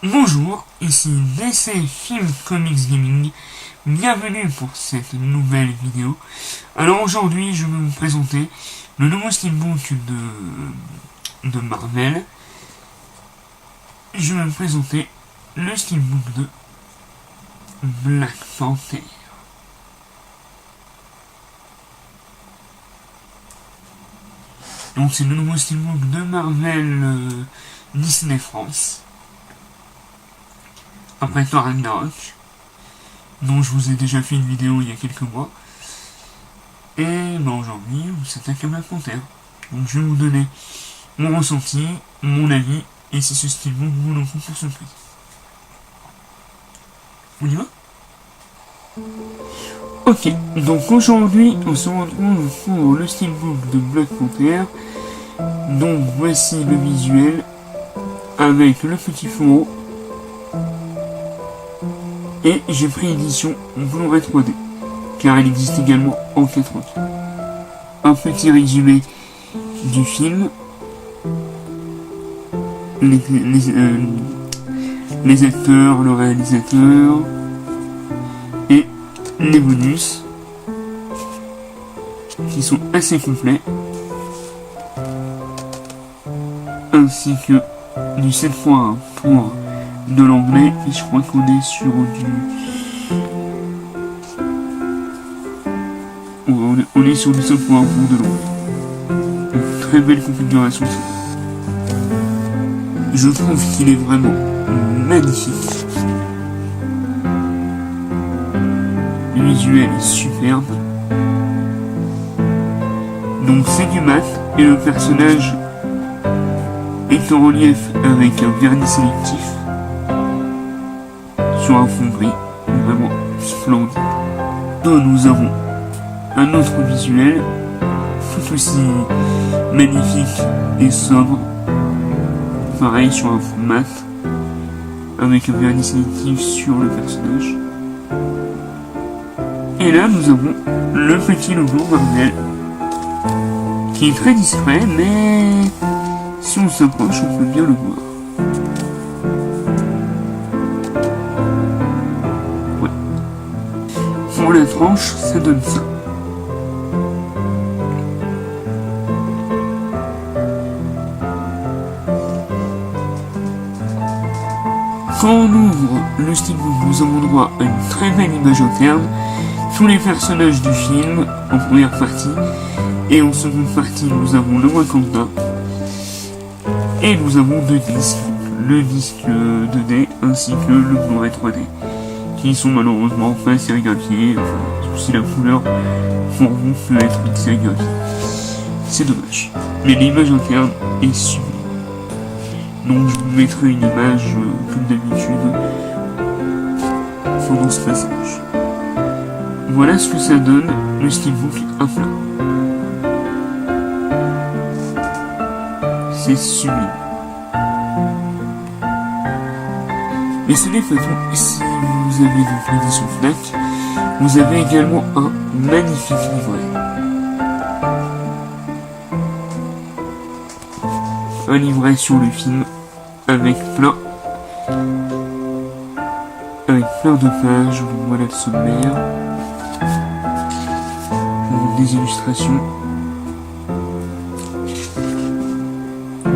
Bonjour, ici DC Film Comics Gaming, bienvenue pour cette nouvelle vidéo. Alors aujourd'hui je vais vous présenter le nouveau steelbook de Marvel. Je vais vous présenter le steelbook de Black Panther. Donc c'est le nouveau steelbook de Marvel Disney France. Après Thor Ragnarok, dont je vous ai déjà fait une vidéo il y a quelques mois. Et aujourd'hui, on s'attaque à Black Panther. Donc je vais vous donner mon ressenti, mon avis, et si ce steelbook vous le pour ce prix. On y va? Ok, donc aujourd'hui, on se retrouve pour le steelbook de Black Panther. Donc voici le visuel avec le petit fourreau. Et j'ai pris l'édition Blu-ray 3D, car elle existe également en 4K. Un petit résumé du film, les acteurs, le réalisateur, et les bonus, qui sont assez complets, ainsi que du 7.1 pour de l'anglais, et je crois qu'on est sur on est sur du 5.1 pour de l'anglais. Une très belle configuration. Je trouve qu'il est vraiment magnifique. Le visuel est superbe. Donc c'est du mat, et le personnage est en relief avec un vernis sélectif sur un fond gris, vraiment splendide. Donc nous avons un autre visuel, tout aussi magnifique et sobre, pareil sur un fond mat, avec un vernis sélectif sur le personnage. Et là nous avons le petit logo Marvel, qui est très discret, mais si on s'approche on peut bien le voir. Pour la tranche, ça donne ça. Quand on ouvre le steelbook, nous avons droit à une très belle image interne, tous les personnages du film en première partie, et en seconde partie nous avons le Wakanda, et nous avons deux disques, le disque 2D ainsi que le Blu-ray 3D. Qui sont malheureusement pas sérigraphiés, enfin, si la couleur pour vous peut être sérigraphiée. C'est dommage. Mais l'image interne est sublime. Donc je vous mettrai une image, comme d'habitude, pendant ce passage. Voilà ce que ça donne, le steelbook à plat. C'est sublime. Mais ce n'est pas tout. Si vous avez donc l'édition Fnac, vous avez également un magnifique livret. Un livret sur le film avec plein de pages. Voilà le sommaire, des illustrations,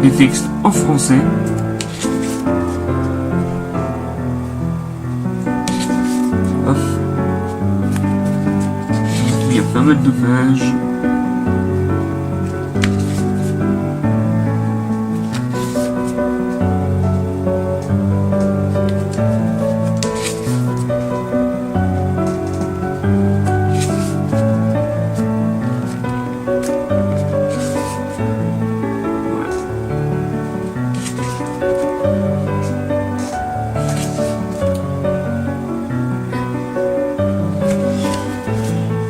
des textes en français. Il y a pas mal de pages.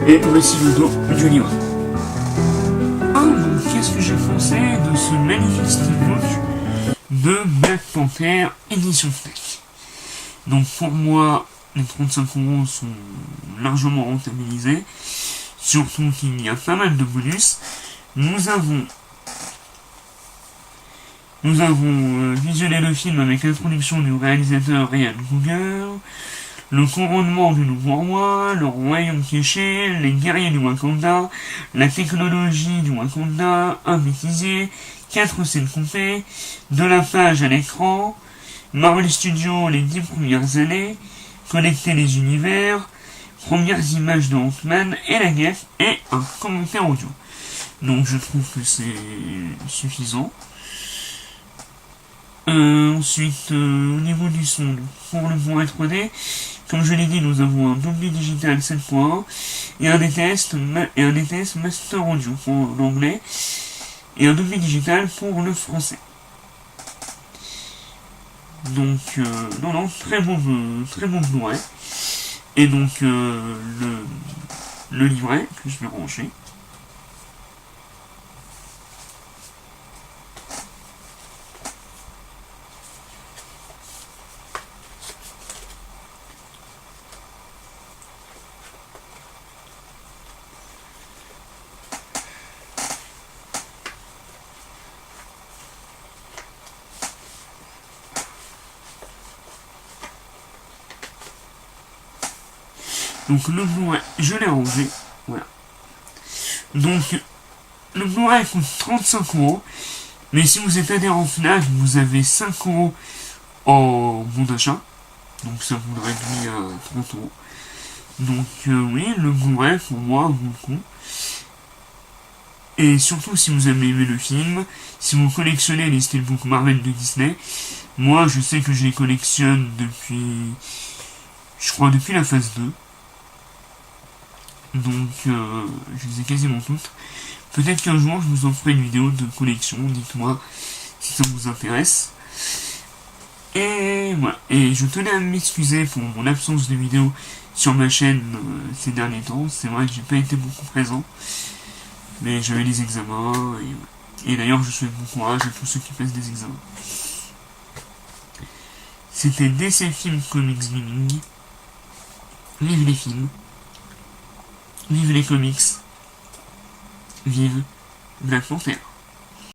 Et voici le dos du livre. Donc qu'est-ce que j'ai pensé de ce magnifique steelbook de Black Panther édition Fnac? Donc pour moi, les 35 € sont largement rentabilisés, surtout qu'il y a pas mal de bonus. Nous avons Nous avons visionné le film avec l'introduction du réalisateur Ryan Coogler, le couronnement du nouveau roi, le royaume caché, les guerriers du Wakanda, la technologie du Wakanda, un bêtisier, 4 scènes coupées, de la page à l'écran, Marvel Studios les 10 premières années, connecter les univers, premières images de Ant-Man et la guerre, et un commentaire audio. Donc je trouve que c'est suffisant. Ensuite, au niveau du son, pour le Blu-ray 3D, comme je l'ai dit, nous avons un Dolby Digital 7.1 et un DTS Master Audio pour l'anglais et un Dolby Digital pour le français. Donc, non, très beau Blu-ray. Et donc, le livret que je vais ranger. Donc le Blu-ray, je l'ai rangé, voilà. Donc le Blu-ray coûte 35€, mais si vous êtes adhérent Fnac, vous avez 5€ en bon d'achat, donc ça vous le réduit à 30€. Donc oui, le Blu-ray pour moi vaut le coup. Et surtout si vous avez aimé le film, si vous collectionnez les steelbooks Marvel de Disney, moi je sais que je les collectionne depuis la phase 2. Donc, je les ai quasiment toutes. Peut-être qu'un jour, je vous en ferai une vidéo de collection. Dites-moi si ça vous intéresse. Et voilà. Et je tenais à m'excuser pour mon absence de vidéo sur ma chaîne ces derniers temps. C'est vrai que j'ai pas été beaucoup présent. Mais j'avais les examens. Et d'ailleurs, je souhaite bon courage à tous ceux qui passent des examens. C'était DC Film Comics Gaming. Vive les films. Vive les comics. Vive Black Panther.